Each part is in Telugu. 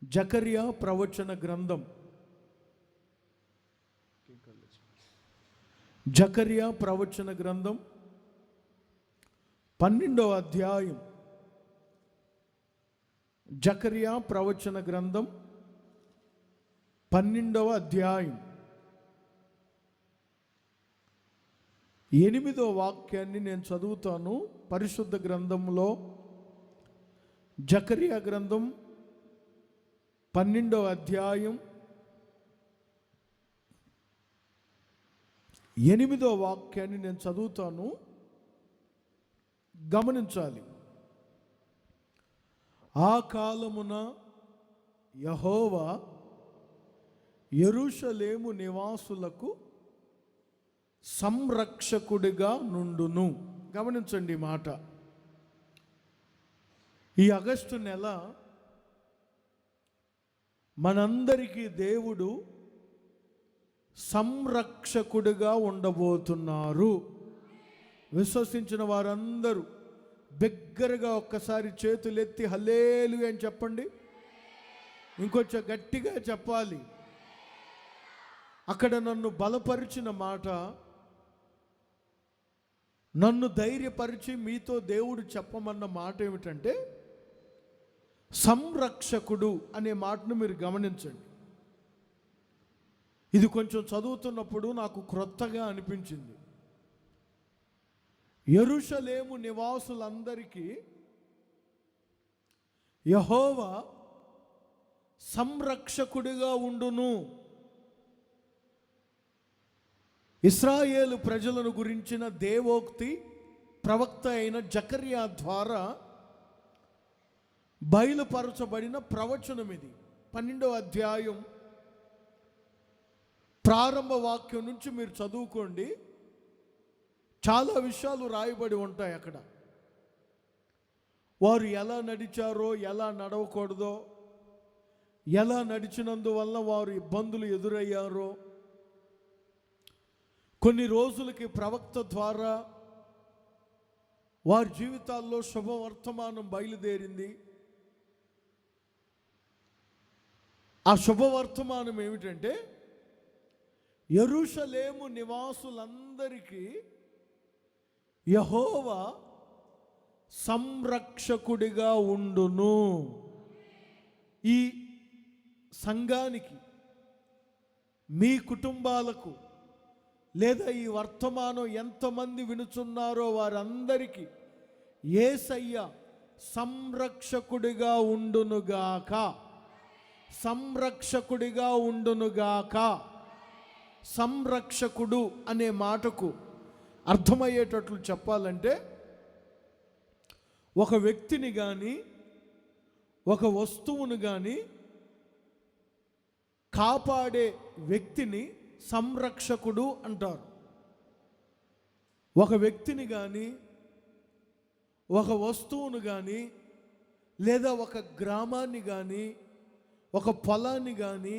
జకర్యా ప్రవచన గ్రంథం, జకర్యా ప్రవచన గ్రంథం 12వ అధ్యాయం. జకర్యా ప్రవచన గ్రంథం 12వ అధ్యాయం 8వ వాక్యాన్ని నేను చదువుతాను. పరిశుద్ధ గ్రంథంలో జకర్యా గ్రంథం 12వ అధ్యాయం 8వ వాక్యాన్ని నేను చదువుతాను, గమనించాలి. ఆ కాలమున యెహోవా యెరూషలేము నివాసులకు సంరక్షకుడిగా నుండును. గమనించండి ఈ మాట. ఈ ఆగస్టు నెల మనందరికీ దేవుడు సంరక్షకుడిగా ఉండబోతున్నారు. విశ్వసించిన వారందరూ బిగ్గరగా ఒక్కసారి చేతులెత్తి హల్లెలూయా అని చెప్పండి. ఇంకొంచెం గట్టిగా చెప్పాలి. అక్కడ నన్ను బలపరిచిన మాట, నన్ను ధైర్యపరిచి మీతో దేవుడు చెప్పమన్న మాట ఏమిటంటే సంరక్షకుడు అనే మాటను మీరు గమనించండి. ఇది కొంచెం చదువుతున్నప్పుడు నాకు క్రొత్తగా అనిపించింది. యెరూషలేము నివాసులందరికీ యెహోవా సంరక్షకుడిగా ఉండును. ఇశ్రాయేలు ప్రజలను గురించిన దేవోక్తి ప్రవక్త అయిన జకర్యా ద్వారా బయలుపరచబడిన ప్రవచనం ఇది. 12వ అధ్యాయం ప్రారంభ వాక్యం నుంచి మీరు చదువుకోండి. చాలా విషయాలు రాయబడి ఉంటాయి అక్కడ. వారు ఎలా నడిచారో, ఎలా నడవకూడదో, ఎలా నడిచినందువల్ల వారు ఇబ్బందులు ఎదురయ్యారో, కొన్ని రోజులకి ప్రవక్త ద్వారా వారి జీవితాల్లో శుభవర్తమానం బయలుదేరింది. ఆ శుభవర్తమానం ఏమిటంటే యెరూషలేము నివాసులందరికీ యెహోవా సంరక్షకుడిగా ఉండును. ఈ సంఘానికి, మీ కుటుంబాలకు, లేదా ఈ వర్తమానం ఎంతమంది వినుచున్నారో వారందరికీ యేసయ్య సంరక్షకుడిగా ఉండునుగాక, సంరక్షకుడిగా ఉండునుగాక. సంరక్షకుడు అనే మాటకు అర్థమయ్యేటట్లు చెప్పాలంటే ఒక వ్యక్తిని కానీ, ఒక వస్తువును కానీ కాపాడే వ్యక్తిని సంరక్షకుడు అంటారు. ఒక వ్యక్తిని కానీ, ఒక వస్తువును కానీ, లేదా ఒక గ్రామాన్ని కానీ, ఒక పొలాన్ని కానీ,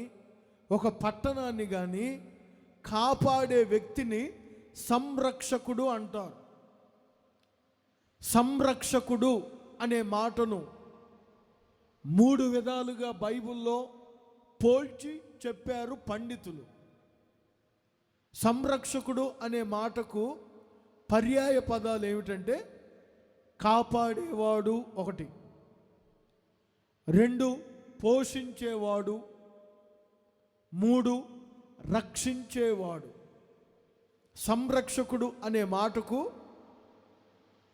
ఒక పట్టణాన్ని కానీ కాపాడే వ్యక్తిని సంరక్షకుడు అంటారు. సంరక్షకుడు అనే మాటను 3 విధాలుగా బైబిల్లో పోల్చి చెప్పారు పండితులు. సంరక్షకుడు అనే మాటకు పర్యాయ పదాలు ఏమిటంటే కాపాడేవాడు 1, 2 పోషించేవాడు, 3 రక్షించేవాడు. సంరక్షకుడు అనే మాటకు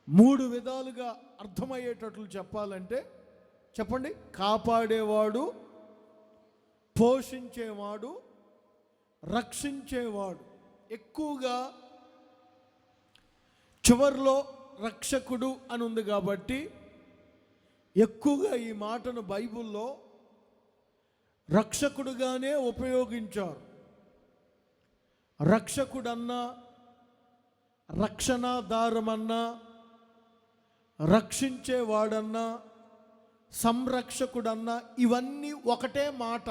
3 విధాలుగా అర్థమయ్యేటట్లు చెప్పాలంటే చెప్పండి. కాపాడేవాడు, పోషించేవాడు, రక్షించేవాడు. ఎక్కువగా చివర్లో రక్షకుడు అని ఉంది కాబట్టి ఎక్కువగా ఈ మాటను బైబిల్లో రక్షకుడుగానే ఉపయోగించారు. రక్షకుడన్నా, రక్షణాధారమన్నా, రక్షించేవాడన్నా, సంరక్షకుడన్నా ఇవన్నీ ఒకటే మాట.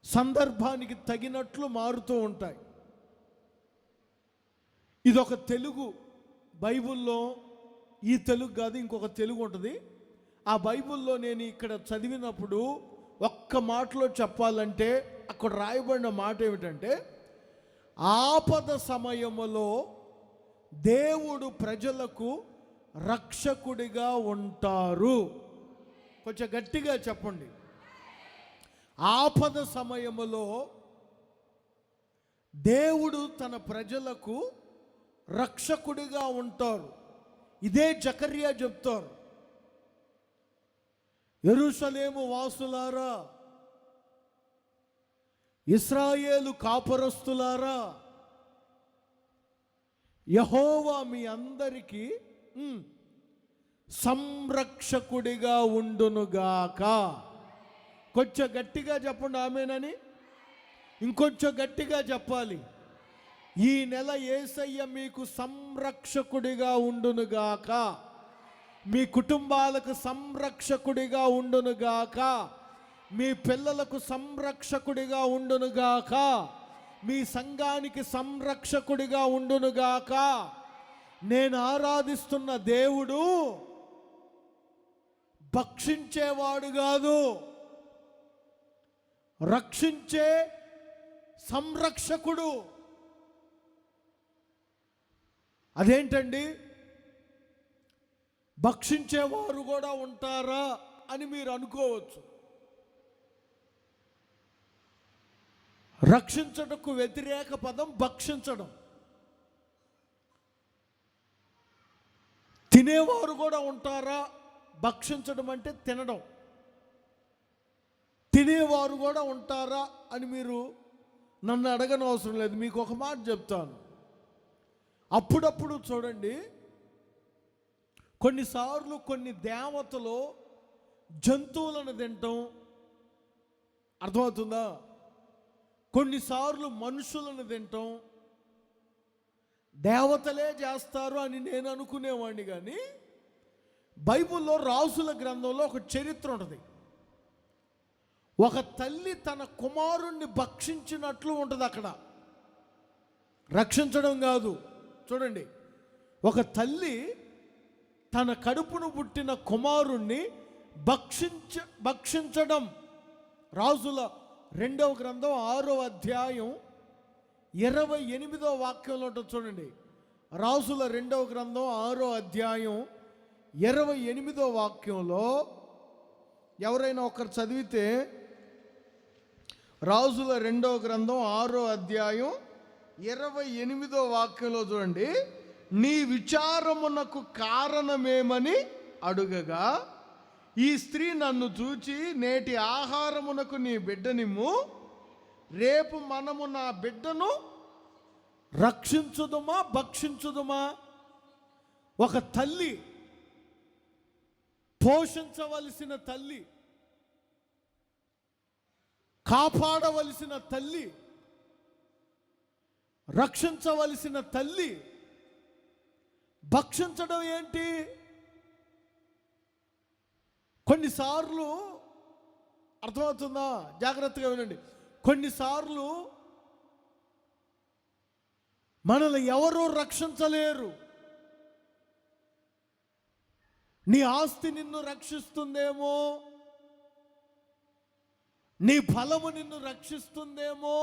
సందర్భానికి తగినట్లు మారుతూ ఉంటాయి. ఇదొక తెలుగు. బైబిల్లో ఈ తెలుగు కాదు, ఇంకొక తెలుగు ఉంటుంది. ఆ బైబిల్లో నేను ఇక్కడ చదివినప్పుడు ఒక్క మాటలో చెప్పాలంటే అక్కడ రాయబడిన మాట ఏమిటంటే, ఆపద సమయములో దేవుడు ప్రజలకు రక్షకుడిగా ఉంటారు. కొంచెం గట్టిగా చెప్పండి. ఆపద సమయములో దేవుడు తన ప్రజలకు రక్షకుడిగా ఉంటారు. ఇదే జకర్యా చెప్తారు. యెరూషలేము వాసులారా, ఇశ్రాయేలు కాపురస్తులారా, యెహోవా మీ అందరికీ సంరక్షకుడిగా ఉండునుగాక. కొంచెం గట్టిగా చెప్పండి ఆమేనని. ఇంకొంచెం గట్టిగా చెప్పాలి. ఈ నెల యేసయ్య మీకు సంరక్షకుడిగా ఉండునుగాక, మీ కుటుంబాలకు సంరక్షకుడిగా ఉండునుగాక, మీ పిల్లలకు సంరక్షకుడిగా ఉండునుగాక, మీ సంఘానికి సంరక్షకుడిగా ఉండునుగాక. నేను ఆరాధిస్తున్న దేవుడు భక్షించేవాడు కాదు, రక్షించే సంరక్షకుడు. అదేంటండి, భక్షించేవారు కూడా ఉంటారా అని మీరు అనుకోవచ్చు. రక్షించటకు వ్యతిరేక పదం భక్షించడం. తినేవారు కూడా ఉంటారా? భక్షించడం అంటే తినడం. తినేవారు కూడా ఉంటారా అని మీరు నన్ను అడగనవసరం లేదు. మీకు ఒక మాట చెప్తాను. అప్పుడప్పుడు చూడండి, కొన్నిసార్లు కొన్ని దేవతలు జంతువులను తింటాం, అర్థమవుతుందా? కొన్నిసార్లు మనుషులను తింటాం. దేవతలే చేస్తారు అని నేను అనుకునేవాడిని. కానీ బైబిల్లో రాజుల గ్రంథంలో ఒక చరిత్ర ఉంటుంది. ఒక తల్లి తన కుమారుణ్ణి భక్షించినట్లు ఉంటుంది అక్కడ. రక్షించడం కాదు. చూడండి, ఒక తల్లి తన కడుపును పుట్టిన కుమారుణ్ణి భక్షించడం. రాజుల 2వ గ్రంథం 6వ అధ్యాయం 28వ వాక్యంలో ఉంటుంది. చూడండి, రాజుల 2వ గ్రంథం 6వ అధ్యాయం 28వ వాక్యంలో ఎవరైనా ఒకరు చదివితే, రాజుల 2వ గ్రంథం 6వ అధ్యాయం 28వ వాక్యంలో చూడండి, నీ విచారమునకు కారణమేమని అడుగగా, ఈ స్త్రీ నన్ను చూచి, నేటి ఆహారమునకు నీ బిడ్డనిమ్ము, రేపు మనము నా బిడ్డను రక్షించుదుమా భక్షించుదుమా? ఒక తల్లి, పోషించవలసిన తల్లి, కాపాడవలసిన తల్లి, రక్షించవలసిన తల్లి భక్షించడం ఏంటి? కొన్నిసార్లు, అర్థమవుతుందా? జాగ్రత్తగా వినండి. కొన్నిసార్లు మనల్ని ఎవరూ రక్షించలేరు. నీ ఆస్తి నిన్ను రక్షిస్తుందేమో, నీ ఫలము నిన్ను రక్షిస్తుందేమో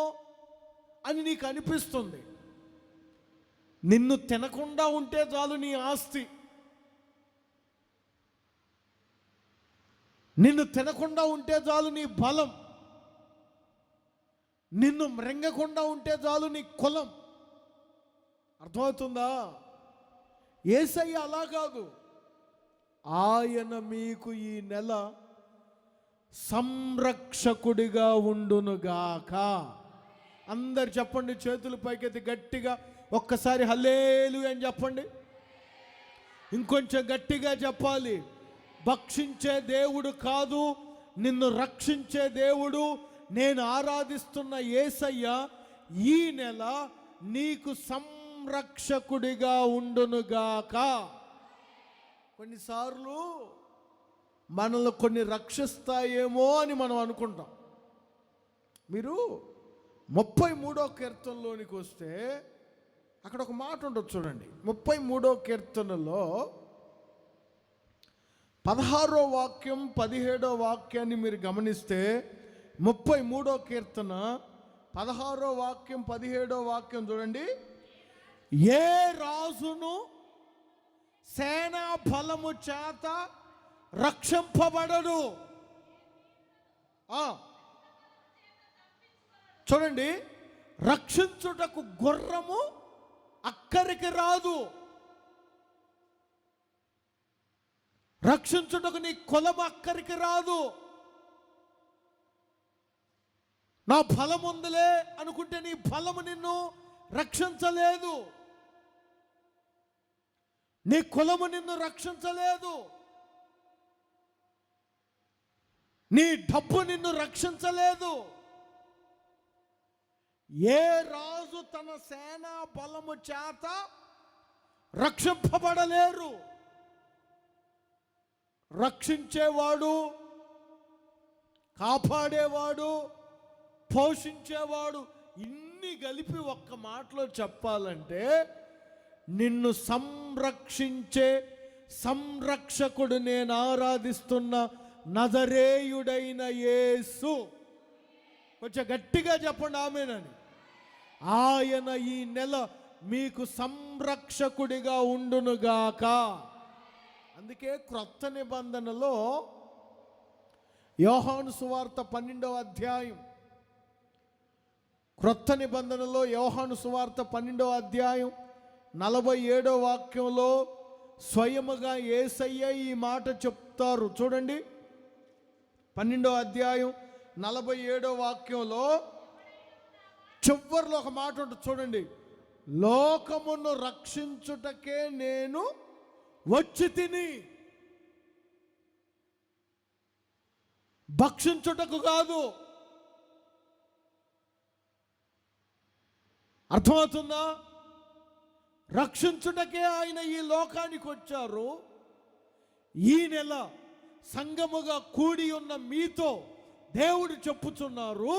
అని నీకు అనిపిస్తుంది. నిన్ను తినకుండా ఉంటే చాలు నీ ఆస్తి, నిన్ను తినకుండా ఉంటే చాలు నీ బలం, నిన్ను మృంగకుండా ఉంటే చాలు నీ కులం. అర్థమవుతుందా? యేసయ్య అలా కాదు. ఆయన మీకు ఈ నెల సంరక్షకుడిగా ఉండునుగాక. అందరు చెప్పండి, చేతులు పైకెత్తి గట్టిగా ఒక్కసారి హల్లెలూయా అని చెప్పండి. ఇంకొంచెం గట్టిగా చెప్పాలి. భక్షించే దేవుడు కాదు, నిన్ను రక్షించే దేవుడు. నేను ఆరాధిస్తున్న యేసయ్య ఈ నెల నీకు సంరక్షకుడిగా ఉండునుగాక. కొన్నిసార్లు మనల్ని కొన్ని రక్షిస్తాయేమో అని మనం అనుకుంటాం. మీరు 33వ కీర్తనలోనికి వస్తే అక్కడ ఒక మాట ఉంటుంది చూడండి. 33వ కీర్తనలో 16వ వాక్యం 17వ వాక్యాన్ని మీరు గమనిస్తే 33వ కీర్తన 16వ వాక్యం 17వ వాక్యం చూడండి. ఏ రాజును సేనా బలము చేత రక్షింపబడడు. చూడండి, రక్షించుటకు గుర్రము అక్కరికి రాదు, రక్షించుటకు నీ కులం అక్కరికి రాదు. నా బలం ఉందిలే అనుకుంటే నీ బలము నిన్ను రక్షించలేదు, నీ కులము నిన్ను రక్షించలేదు, నీ డబ్బు నిన్ను రక్షించలేదు. ఏ రాజు తన సేనా బలము చేత రక్షింపబడలేరు. రక్షించేవాడు, కాపాడేవాడు, పోషించేవాడు, ఇన్ని కలిపి ఒక్క మాటలో చెప్పాలంటే నిన్ను సంరక్షించే సంరక్షకుడు నేను ఆరాధిస్తున్న నజరేయుడైన యేసు. కొంచెం గట్టిగా చెప్పండి ఆమేనని. ఆయన ఈ నెల మీకు సంరక్షకుడిగా ఉండునుగాక. అందుకే క్రొత్త నిబంధనలో యోహాను సువార్త 12వ అధ్యాయం, క్రొత్త నిబంధనలో యోహాను సువార్త 12వ అధ్యాయం 47వ వాక్యంలో స్వయముగా యేసయ్య ఈ మాట చెప్తారు. చూడండి, 12వ అధ్యాయం 47వ వాక్యంలో చివరిలో ఒక మాట ఉంటుంది చూడండి. లోకమును రక్షించుటకే నేను వచ్చి తిని, భక్షించుటకు కాదు. అర్థమవుతుందా? రక్షించుటకే ఆయన ఈ లోకానికి వచ్చారు. ఈ నెల సంగముగా కూడి ఉన్న మీతో దేవుడు చెప్పుచున్నారు,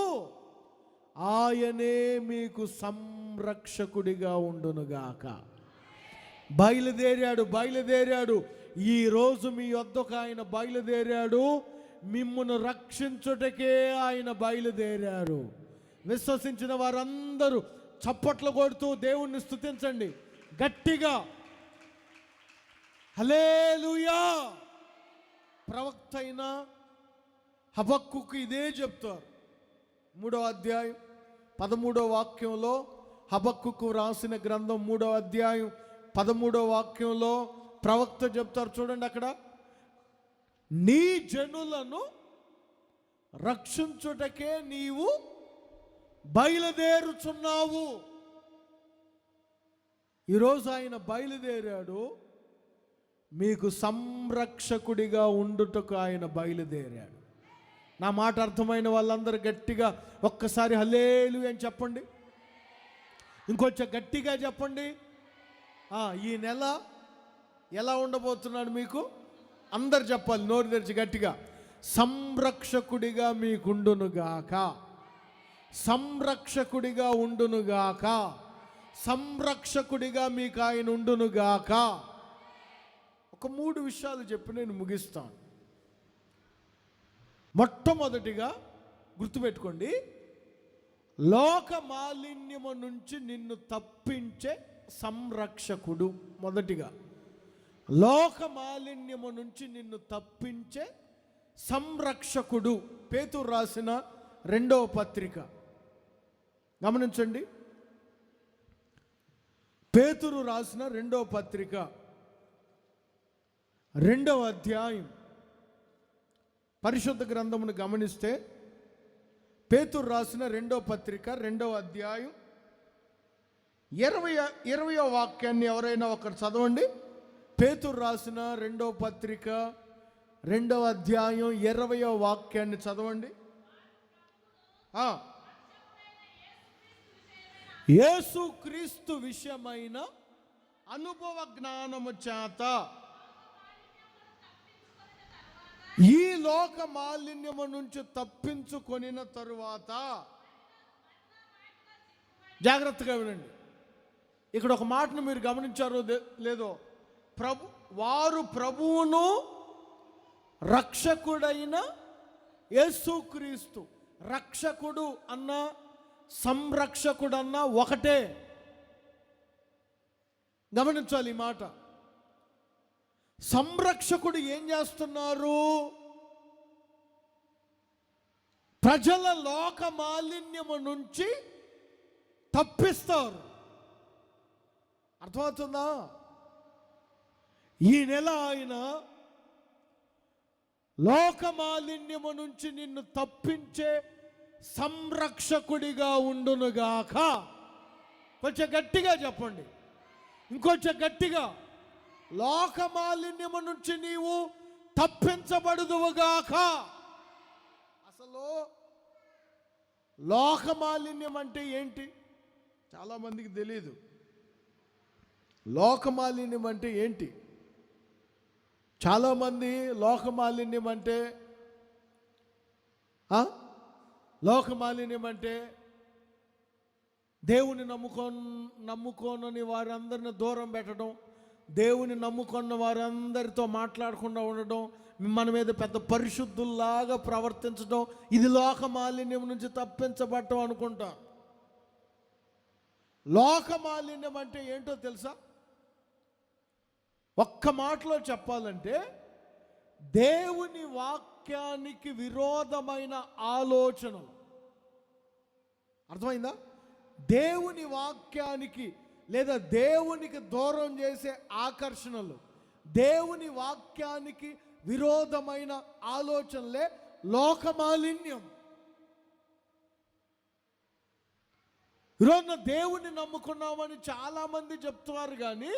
ఆయనే మీకు సంరక్షకుడిగా ఉండునుగాక. బయలుదేరాడు. ఈరోజు మీ వద్దకు ఆయన బయలుదేరాడు. మిమ్మును రక్షించుటకే ఆయన బయలుదేరారు. విశ్వసించిన వారందరూ చప్పట్లు కొడుతూ దేవుణ్ణి స్తుతించండి గట్టిగా. హల్లెలూయా. ప్రవక్త అయిన హబక్కూకు ఇదే చెప్తారు. 3వ అధ్యాయం 13వ వాక్యంలో, హబక్కూకు రాసిన గ్రంథం 3వ అధ్యాయం 13వ వాక్యంలో ప్రవక్త చెప్తారు చూడండి. అక్కడ నీ జనులను రక్షించుటకే నీవు బయలుదేరుచున్నావు. ఈరోజు ఆయన బయలుదేరాడు. మీకు సంరక్షకుడిగా ఉండుటకు ఆయన బయలుదేరాడు. నా మాట అర్థమైన వాళ్ళందరూ గట్టిగా ఒక్కసారి హల్లెలూయా అని చెప్పండి. ఇంకొంచెం గట్టిగా చెప్పండి. ఈ నెల ఎలా ఉండబోతున్నాడు మీకు అందరు చెప్పాలి నోరు తెరిచి గట్టిగా. సంరక్షకుడిగా మీకుండునుగాక, సంరక్షకుడిగా ఉండునుగాక, సంరక్షకుడిగా మీకు ఆయన ఉండునుగాక. ఒక 3 విషయాలు చెప్పి నేను ముగిస్తాను. మొట్టమొదటిగా గుర్తుపెట్టుకోండి, లోక మాలిన్యము నుంచి నిన్ను తప్పించే సంరక్షకుడు. మొదటిగా లోక మాలిన్యము నుంచి నిన్ను తప్పించే సంరక్షకుడు. పేతురు రాసిన 2వ పత్రిక గమనించండి. పేతురు రాసిన 2వ పత్రిక 2వ అధ్యాయం పరిశుద్ధ గ్రంథమును గమనిస్తే, పేతురు రాసిన 2వ పత్రిక 2వ అధ్యాయం 20వ వాక్యాన్ని ఎవరైనా ఒకరు చదవండి. పేతురు రాసిన 2వ పత్రిక 2వ అధ్యాయం 20వ వాక్యాన్ని చదవండి. యేసుక్రీస్తు విషయమైన అనుభవ జ్ఞానము చేత ఈ లోక మాలిన్యము నుంచి తప్పించుకొనిన తరువాత, జాగ్రత్తగా వినండి. ఇక్కడ ఒక మాటను మీరు గమనించారో లేదో, వారు ప్రభువును రక్షకుడైన యేసుక్రీస్తు. రక్షకుడు అన్న సంరక్షకుడన్న ఒకటే. గమనించాలి ఈ మాట. సంరక్షకుడు ఏం చేస్తున్నారు? ప్రజల లోక మాలిన్యము నుంచి తప్పిస్తారు. అర్థమవుతుందా? ఈ నెల ఆయన లోక మాలిన్యము నుంచి నిన్ను తప్పించే సంరక్షకుడిగా ఉండునుగాక. కొంచెం గట్టిగా చెప్పండి, ఇంకొంచెం గట్టిగా. లోక మాలిన్యము నుంచి నీవు తప్పించబడుదువుగాక. అసలు లోక మాలిన్యం అంటే ఏంటి చాలామందికి తెలియదు. లోక మాలిన్యం అంటే ఏంటి? చాలామంది లోక మాలిన్యం అంటే దేవుని నమ్ముకోనని వారందరిని దూరం పెట్టడం, దేవుని నమ్ముకున్న వారందరితో మాట్లాడకుండా ఉండడం, మన మీద పెద్ద పరిశుద్ధుల్లాగా ప్రవర్తించడం, ఇది లోక మాలిన్యం నుంచి తప్పించబడటం అనుకుంటా. లోక మాలిన్యం అంటే ఏంటో తెలుసా? ఒక్క మాటలో చెప్పాలంటే దేవుని వాక్యానికి విరోధమైన ఆలోచనలు. అర్థమైందా? దేవుని వాక్యానికి లేదా దేవునికి దూరం చేసే ఆకర్షణలు, దేవుని వాక్యానికి విరోధమైన ఆలోచనలే లోక మాలిన్యం. ఈరోజు దేవుని నమ్ముకున్నామని చాలామంది చెప్తున్నారు, కానీ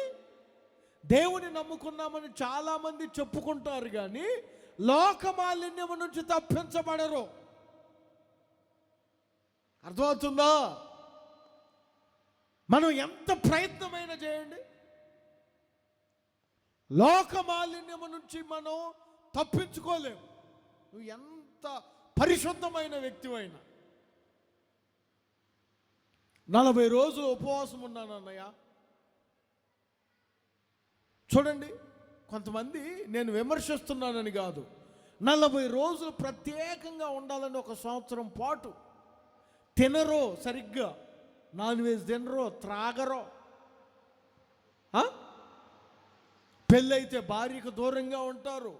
దేవుని నమ్ముకున్నామని చాలామంది చెప్పుకుంటారు, కానీ లోక మాలిన్యం నుంచి తప్పించబడరు. అర్థమవుతుందా? మనం ఎంత ప్రయత్నమైనా చేయండి, లోక మాలిన్యము నుంచి మనం తప్పించుకోలేము. నువ్వు ఎంత పరిశుద్ధమైన వ్యక్తివైనా. 40 రోజులు ఉపవాసం ఉన్నాను అన్నయ్య. చూడండి, కొంతమంది, నేను విమర్శిస్తున్నానని కాదు, 40 రోజులు ప్రత్యేకంగా ఉండాలని ఒక సంవత్సరం పాటు తినరో, సరిగ్గా నాన్ వెజ్ తినరో, త్రాగరో, పెళ్ళైతే భార్యకు దూరంగా ఉంటారు,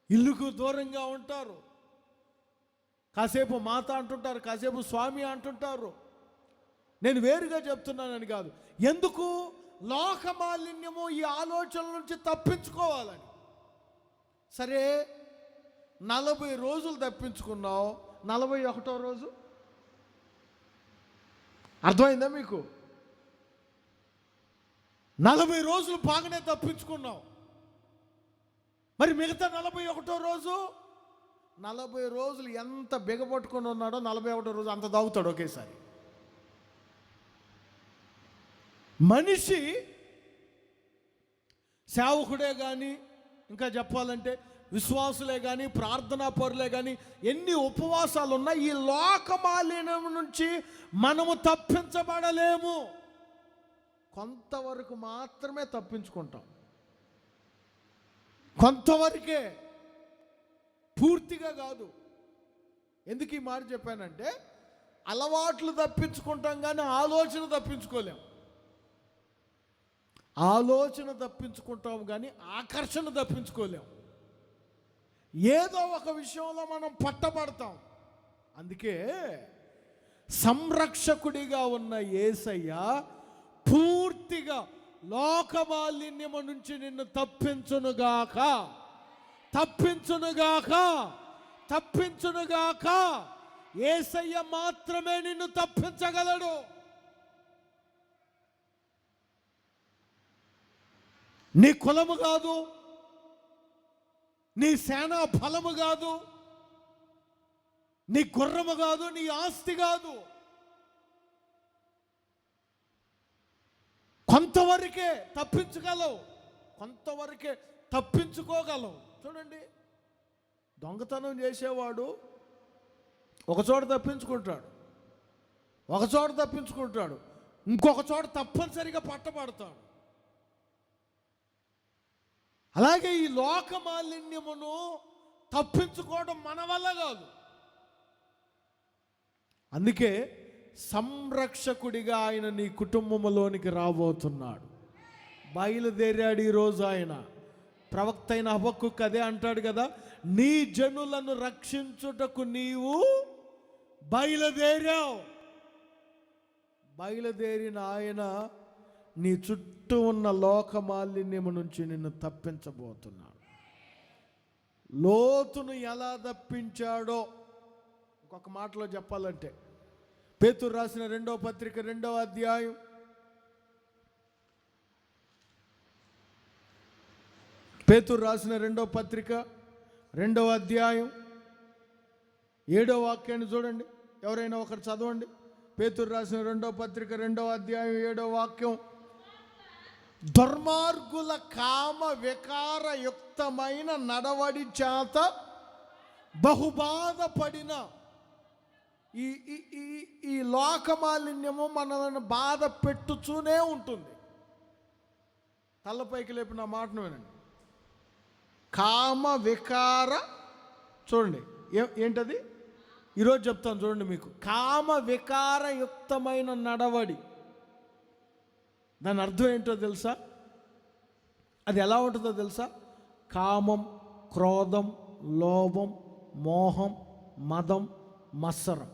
ఇల్లుకు దూరంగా ఉంటారు, కాసేపు మాత అంటుంటారు, కాసేపు స్వామి అంటుంటారు. నేను వేరుగా చెప్తున్నానని కాదు. ఎందుకు? లోక మాలిన్యము ఈ ఆలోచనల నుంచి తప్పించుకోవాలని. సరే, 40 రోజులు తప్పించుకున్నావు, 41వ రోజు అర్థమైందా మీకు? 40 రోజులు బాగానే తప్పించుకున్నావు, మరి మిగతా 41వ రోజు, 40 రోజులు ఎంత బిగపట్టుకొని ఉన్నాడో 41వ రోజు అంత తాగుతాడు ఒకేసారి. మనిషి సేవకుడే కానీ, ఇంకా చెప్పాలంటే విశ్వాసులే కానీ, ప్రార్థనా పరులే కానీ, ఎన్ని ఉపవాసాలు ఉన్నా ఈ లోక మాలిన్యం నుంచి మనము తప్పించబడలేము. కొంతవరకు మాత్రమే తప్పించుకుంటాం, కొంతవరకే, పూర్తిగా కాదు. ఎందుకు ఈ మాట చెప్పానంటే, అలవాట్లు తప్పించుకుంటాం కానీ ఆలోచన తప్పించుకోలేం. ఆలోచన తప్పించుకుంటాం కానీ ఆకర్షణ తప్పించుకోలేం. ఏదో ఒక విషయంలో మనం పట్టబడతాం. అందుకే సంరక్షకుడిగా ఉన్న యేసయ్య పూర్తిగా లోక మాలిన్యము నుంచి నిన్ను తప్పించునుగాక, తప్పించునుగాక, తప్పించునుగాక. యేసయ్య మాత్రమే నిన్ను తప్పించగలడు. నీ కులము కాదు, నీ సేనా బలము కాదు, నీ గుర్రము కాదు, నీ ఆస్తి కాదు. కొంతవరకే తప్పించగలవు, కొంతవరకే తప్పించుకోగలవు. చూడండి, దొంగతనం చేసేవాడు ఒక చోట తప్పించుకుంటాడు, ఒక చోట తప్పించుకుంటాడు, ఇంకొక చోట తప్పనిసరిగా పట్టబడతాడు. అలాగే ఈ లోక మాలిన్యమును తప్పించుకోవడం మన వల్ల కాదు. అందుకే సంరక్షకుడిగా ఆయన నీ కుటుంబంలోనికి రాబోతున్నాడు. బయలుదేరాడు ఈరోజు ఆయన. ప్రవక్త అయిన హబక్కూకు అదే అంటాడు కదా, నీ జనులను రక్షించుటకు నీవు బయలుదేరావు. బయలుదేరిన ఆయన నీ చుట్టూ ఉన్న లోక మాలిన్యము నుంచి నిన్ను తప్పించబోతున్నాడు. లోతును ఎలా తప్పించాడో ఇంకొక మాటలో చెప్పాలంటే, పేతురు రాసిన 2వ పత్రిక 2వ అధ్యాయం 7వ వాక్యాన్ని చూడండి. ఎవరైనా ఒకరు చదవండి. పేతురు రాసిన 2వ పత్రిక 2వ అధ్యాయం 7వ వాక్యం. దుర్మార్గుల కామ వికారయుక్తమైన నడవడి చేత బహుబాధపడిన ఈ లోకమాలిన్యము మనల్ని బాధ పెట్టుతూనే ఉంటుంది. తలపైకి లేపిన మాటను వినండి. కామ వికార, చూడండి ఏంటది, ఈరోజు చెప్తాను చూడండి మీకు. కామ వికారయుక్తమైన నడవడి, దాని అర్థం ఏంటో తెలుసా? అది ఎలా ఉంటుందో తెలుసా? కామం, క్రోధం, లోభం, మోహం, మదం, మత్సరం.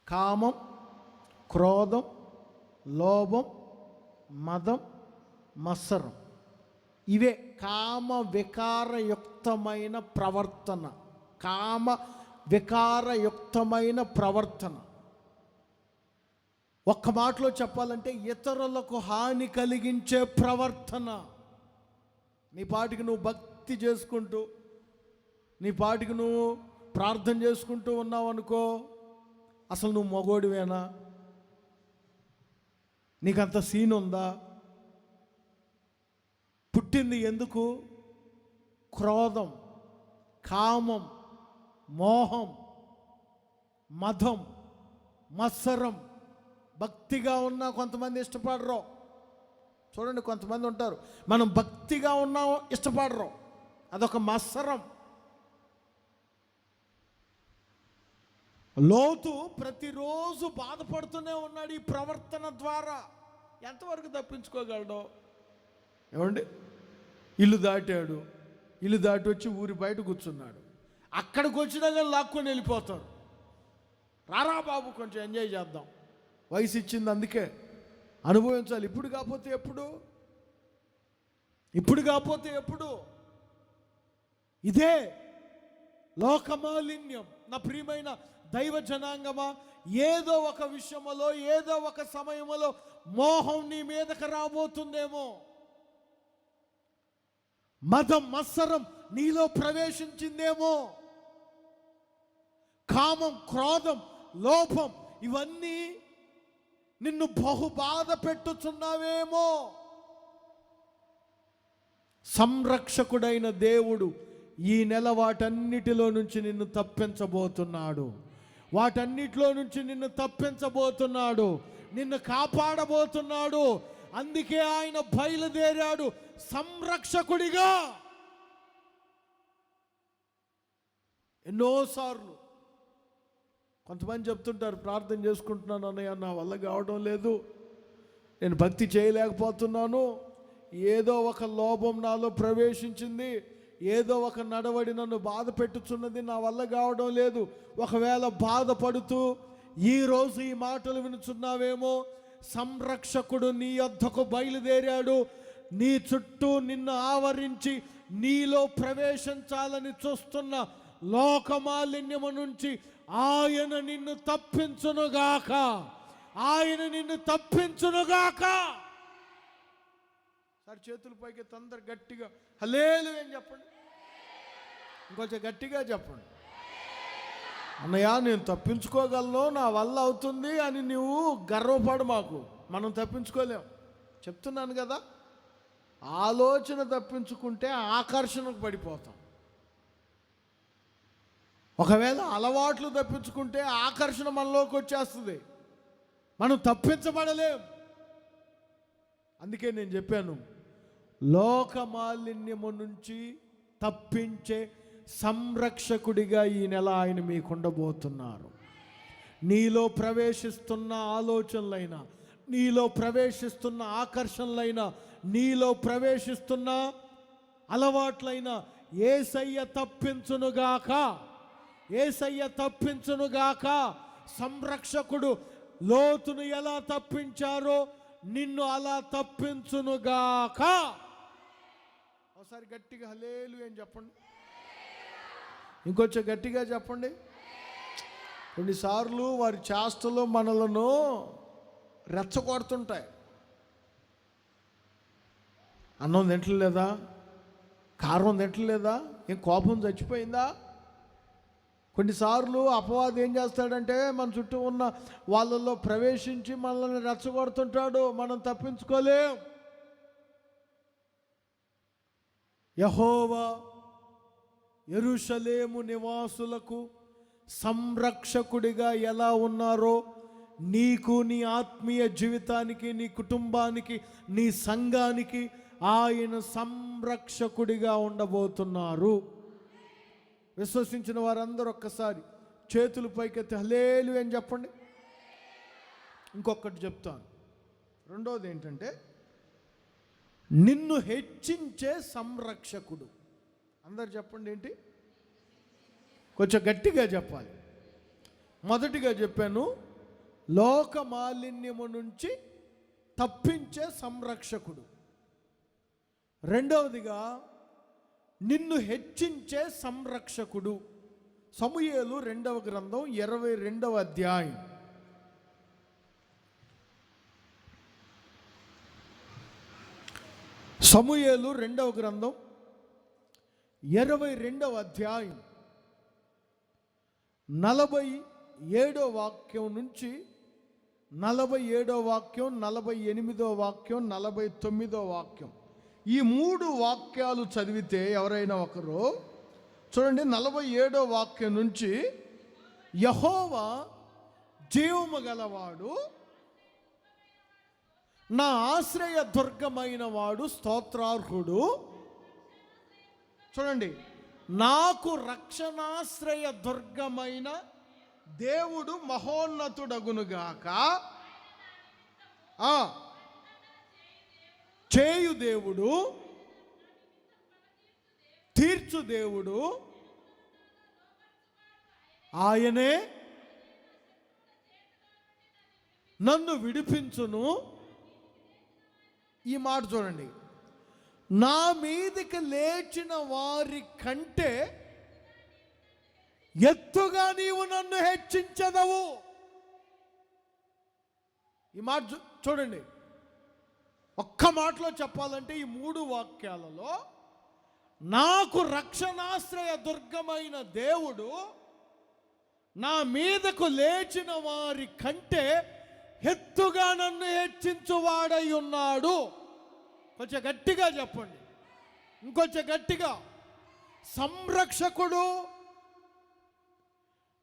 కామం, క్రోధం, లోభం, మదం, మత్సరం. ఇవే కామ వికారయుక్తమైన ప్రవర్తన. కామ వికారయుక్తమైన ప్రవర్తన. ఒక్క మాటలో చెప్పాలంటే ఇతరులకు హాని కలిగించే ప్రవర్తన. నీ పాటికి నువ్వు భక్తి చేసుకుంటూ, నీ పాటికి నువ్వు ప్రార్థన చేసుకుంటూ ఉన్నావు అనుకో, అసలు నువ్వు మగోడివేనా? నీకంత సీన్ ఉందా? పుట్టింది ఎందుకు? క్రోధం, కామం, మోహం, మదం, మత్సరం. భక్తిగా ఉన్నా కొంతమంది ఇష్టపడరు. చూడండి, కొంతమంది ఉంటారు మనం భక్తిగా ఉన్నా ఇష్టపడరు. అదొక మత్సరం. లోతు ప్రతిరోజు బాధపడుతూనే ఉన్నాడు ఈ ప్రవర్తన ద్వారా. ఎంతవరకు తప్పించుకోగలడో ఏమండి? ఇల్లు దాటాడు, ఇల్లు దాటి వచ్చి ఊరి బయట కూర్చున్నాడు. అక్కడికి వచ్చినా కానీ లాక్కొని వెళ్ళిపోతాడు. రారా బాబు, కొంచెం ఎంజాయ్ చేద్దాం, వయసు ఇచ్చింది అందుకే అనుభవించాలి. ఇప్పుడు కాకపోతే ఎప్పుడు? ఇప్పుడు కాకపోతే ఎప్పుడు? ఇదే లోకమాలిన్యం. నా ప్రియమైన దైవ జనాంగమా, ఏదో ఒక విషయంలో, ఏదో ఒక సమయంలో మోహం నీ మీదకి రాబోతుందేమో. మదం, మత్సరం నీలో ప్రవేశించిందేమో. కామం, క్రోధం, లోభం ఇవన్నీ నిన్ను బహుబాధ పెట్టుచున్నావేమో. సంరక్షకుడైన దేవుడు ఈ నెల వాటన్నిటిలో నుంచి నిన్ను తప్పించబోతున్నాడు. వాటన్నిటిలో నుంచి నిన్ను తప్పించబోతున్నాడు, నిన్ను కాపాడబోతున్నాడు. అందుకే ఆయన బయలుదేరాడు సంరక్షకుడిగా. ఎన్నోసార్లు కొంతమంది చెప్తుంటారు, ప్రార్థన చేసుకుంటున్నాను అన్నయ్య, నా వల్ల కావడం లేదు, నేను భక్తి చేయలేకపోతున్నాను, ఏదో ఒక లోభం నాలో ప్రవేశించింది, ఏదో ఒక నడవడి నన్ను బాధ పెట్టుచున్నది, నా వల్ల కావడం లేదు. ఒకవేళ బాధపడుతూ ఈరోజు ఈ మాటలు వినుచున్నావేమో, సంరక్షకుడు నీ యొద్దకు బయలుదేరాడు. నీ చుట్టూ నిన్ను ఆవరించి నీలో ప్రవేశించాలని చూస్తున్న లోకమాలిన్యము నుంచి ఆయన నిన్ను తప్పించునుగాక. ఆయన నిన్ను తప్పించునుగాక. సార్ చేతుల పైకి తొందర గట్టిగా హల్లెలూయా అని చెప్పండి. ఇంకొంచెం గట్టిగా చెప్పండి. అన్నయ్య, నేను తప్పించుకోగలను, నా వల్ల అవుతుంది అని నువ్వు గర్వపడు. మనం తప్పించుకోలేం. చెప్తున్నాను కదా, ఆలోచన తప్పించుకుంటే ఆకర్షణకు పడిపోతాం. ఒకవేళ అలవాట్లు తప్పించుకుంటే ఆకర్షణ మనలోకి వచ్చేస్తుంది. మనం తప్పించబడలేం. అందుకే నేను చెప్పాను, లోక మాలిన్యము నుంచి తప్పించే సంరక్షకుడిగా ఈ నెల ఆయన మీకు ఉండబోతున్నారు. నీలో ప్రవేశిస్తున్న ఆలోచనలైనా, నీలో ప్రవేశిస్తున్న ఆకర్షణలైనా, నీలో ప్రవేశిస్తున్న అలవాట్లైనా యేసయ్య తప్పించునుగాక, యేసయ్య తప్పించునుగాక. సంరక్షకుడు లోతును ఎలా తప్పించారో నిన్ను అలా తప్పించునుగాక. ఒకసారి గట్టిగా హల్లెలూయా అని చెప్పండి. ఇంకొంచెం గట్టిగా చెప్పండి. కొన్నిసార్లు వారి చేష్టలు మనలను రెచ్చగొడుతుంటాయి. అన్నం తింటలేదా, కారం తింటలేదా, ఏం కోపం చచ్చిపోయిందా? కొన్నిసార్లు అపవాది ఏం చేస్తాడంటే మన చుట్టూ ఉన్న వాళ్ళల్లో ప్రవేశించి మనల్ని రెచ్చగొడుతుంటాడు. మనం తప్పించుకోలేం. యెహోవా యెరూషలేము నివాసులకు సంరక్షకుడిగా ఎలా ఉన్నారో నీకు, నీ ఆత్మీయ జీవితానికి, నీ కుటుంబానికి, నీ సంఘానికి ఆయన సంరక్షకుడిగా ఉండబోతున్నారు. విశ్వసించిన వారందరూ ఒక్కసారి చేతులు పైకెత్తి హల్లెలూయా అని చెప్పండి. ఇంకొకటి చెప్తాను. రెండోది ఏంటంటే నిన్ను హెచ్చించే సంరక్షకుడు. అందరు చెప్పండి ఏంటి? కొంచెం గట్టిగా చెప్పాలి. మొదటిగా చెప్పాను, లోక మాలిన్యము నుంచి తప్పించే సంరక్షకుడు. రెండవదిగా నిన్ను హెచ్చించే సంరక్షకుడు. సమూయేలు 2వ గ్రంథం 22వ అధ్యాయం. సమూయేలు 2వ గ్రంథం 22వ అధ్యాయం 47వ వాక్యం నుంచి 47వ వాక్యం, 48వ వాక్యం, 49వ వాక్యం. ఈ 3 వాక్యాలు చదివితే ఎవరైనా ఒకరు చూడండి. 47వ వాక్యం నుంచి యెహోవా జీవము గలవాడు, నా ఆశ్రయ దుర్గమైన వాడు స్తోత్రార్హుడు. చూడండి, నాకు రక్షణాశ్రయ దుర్గమైన దేవుడు మహోన్నతుడగునుగాక. చేయు దేవుడు, తీర్చు దేవుడు ఆయనే, నన్ను విడిపించును. ఈ మాట చూడండి, నా మీదకి లేచిన వారి కంటే ఎత్తుగా నీవు నన్ను హెచ్చించదవు. ఈ మాట చూడండి. ఒక్క మాటలో చెప్పాలంటే ఈ 3 వాక్యాలలో నాకు రక్షణాశ్రయ దుర్గమైన దేవుడు నా మీదకు లేచిన వారి కంటే ఎత్తుగా నన్ను హెచ్చించువాడై ఉన్నాడు. కొంచెం గట్టిగా చెప్పండి, ఇంకొంచెం గట్టిగా. సంరక్షకుడు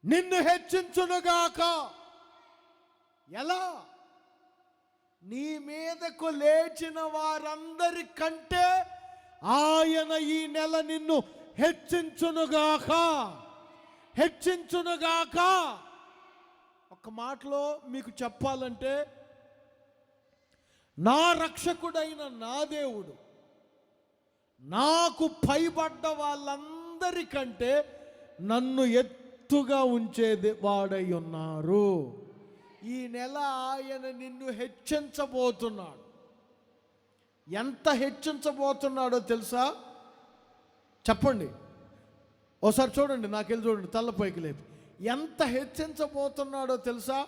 నిన్ను హెచ్చించునుగాక. ఎలా? నీ మీదకు లేచిన వారందరికంటే ఆయన ఈ నెల నిన్ను హెచ్చించునుగాక, హెచ్చించునుగాక. ఒక మాటలో మీకు చెప్పాలంటే నా రక్షకుడైన నా దేవుడు నాకు పైబడ్డ వాళ్ళందరికంటే నన్ను ఎత్తుగా ఉంచేది వాడై ఉన్నారు. ఈ నెల ఆయన నిన్ను హెచ్చించబోతున్నాడు. ఎంత హెచ్చించబోతున్నాడో తెలుసా? చెప్పండి ఒకసారి. చూడండి, నాకెళ్ళి చూడండి, తల్లపైకి లేపి. ఎంత హెచ్చించబోతున్నాడో తెలుసా?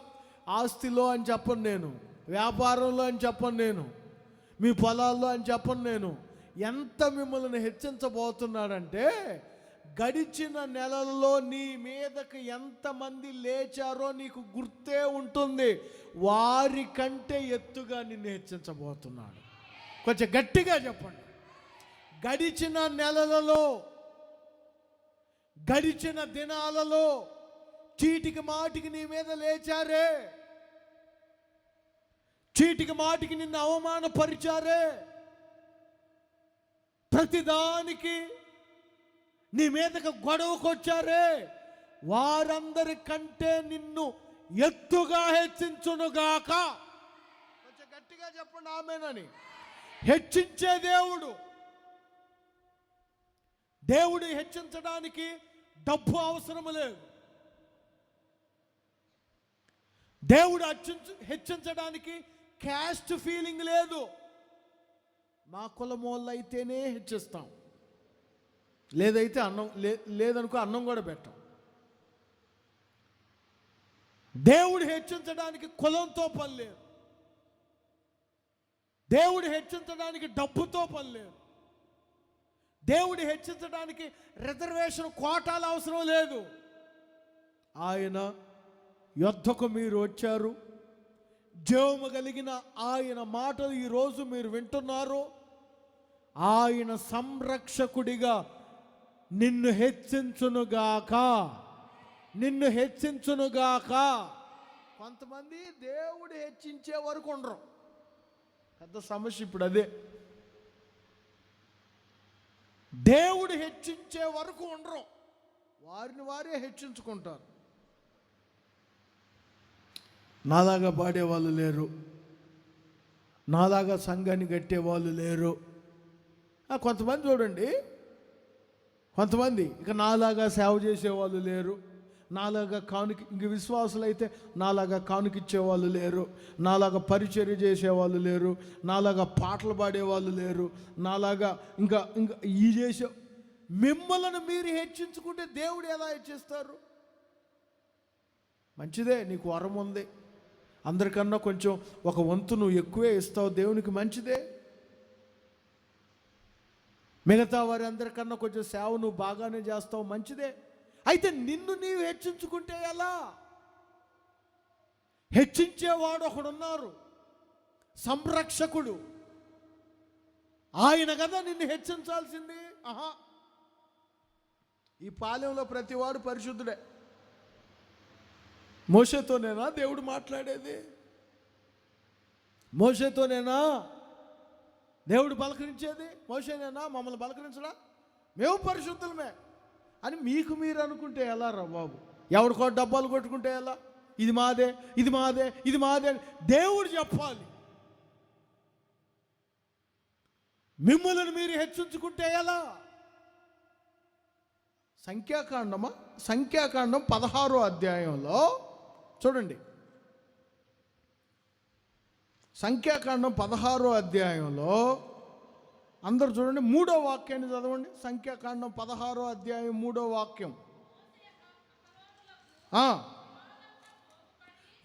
ఆస్తిలో అని చెప్పను నేను, వ్యాపారంలో అని చెప్పను నేను, మీ పొలాల్లో అని చెప్పను నేను. ఎంత మిమ్మల్ని హెచ్చించబోతున్నాడంటే, గడిచిన నెలల్లో నీ మీదకి ఎంతమంది లేచారో నీకు గుర్తే ఉంటుంది. వారి కంటే ఎత్తుగా నిన్ను హెచ్చించబోతున్నాడు. కొంచెం గట్టిగా చెప్పండి. గడిచిన నెలలలో, గడిచిన దినాలలో చీటికి మాటికి నీ మీద లేచారే, చీటికి మాటికి నిన్ను అవమానపరిచారే, ప్రతిదానికి నీ మీదకి గొడవకొచ్చారే వారందరికంటే నిన్ను ఎత్తుగా హెచ్చించునుగాక. కొంచెం గట్టిగా చెప్పండి ఆమేనని. హెచ్చించే దేవుడు హెచ్చించడానికి డబ్బు అవసరం లేదు. దేవుడు హెచ్చించడానికి క్యాస్ట్ ఫీలింగ్ లేదు. మా కులమోళ్ళు అయితేనే హెచ్చిస్తాం, లేదైతే లేదనుకో అన్నం కూడా పెట్టాం. దేవుడు హెచ్చించడానికి కులంతో పని లేదు. దేవుడు హెచ్చించడానికి డబ్బుతో పని లేదు. దేవుడు హెచ్చించడానికి రిజర్వేషన్ కోటాలు అవసరం లేదు. ఆయన యొద్దకు మీరు వచ్చారు, జీవము కలిగిన ఆయన మాటలు ఈరోజు మీరు వింటున్నారు. ఆయన సంరక్షకుడిగా నిన్ను హెచ్చించునుగాక, నిన్ను హెచ్చించునుగాక. కొంతమంది దేవుడు హెచ్చించే వరకు ఉండరు. పెద్ద సమస్య ఇప్పుడు అదే. దేవుడు హెచ్చించే వరకు ఉండరు, వారిని వారే హెచ్చించుకుంటారు. నాలాగా పాడేవాళ్ళు లేరు, నాలాగా సంఘాన్ని కట్టేవాళ్ళు లేరు. కొంతమంది చూడండి, కొంతమంది ఇక నాలాగా సేవ చేసేవాళ్ళు లేరు, నాలాగా ఇంక విశ్వాసులు అయితే నాలాగా కానుకిచ్చేవాళ్ళు లేరు, నాలాగా పరిచర్య చేసేవాళ్ళు లేరు, నాలాగా పాటలు పాడేవాళ్ళు లేరు, నాలాగా ఇంకా ఇంకా ఈ చేసే. మిమ్మల్ని మీరు హెచ్చించుకుంటే దేవుడు ఎలా హెచ్చిస్తారు? మంచిదే, నీకు వరం ఉంది, అందరికన్నా కొంచెం ఒక వంతు నువ్వు ఎక్కువే ఇస్తావు, దేవునికి మంచిదే. మిగతా వారి అందరికన్నా కొంచెం సేవ నువ్వు బాగానే చేస్తావు, మంచిదే. అయితే నిన్ను నీవు హెచ్చించుకుంటే ఎలా? హెచ్చించేవాడు ఒకడున్నారు, సంరక్షకుడు. ఆయన కదా నిన్ను హెచ్చించాల్సింది. ఈ పాలెంలో ప్రతివాడు పరిశుద్ధుడే. మోషేతోనేనా దేవుడు మాట్లాడేది? మోషేతోనేనా దేవుడు పలకరించేది? మోషేనేనా మమ్మల్ని పలకరించడా? మేము పరిశుద్ధులమే అని మీకు మీరు అనుకుంటే ఎలా రా బాబు? ఎవరికో డబ్బాలు కొట్టుకుంటే ఎలా? ఇది మాదే, ఇది మాదే, ఇది మాదే అని దేవుడు చెప్పాలి. మిమ్మల్ని మీరు హెచ్చించుకుంటే ఎలా? సంఖ్యాకాండం 16వ అధ్యాయంలో చూడండి. సంఖ్యాకాండం 16వ అధ్యాయంలో అందరూ చూడండి, 3వ వాక్యాన్ని చదవండి. సంఖ్యాకాండం 16వ అధ్యాయం 3వ వాక్యం.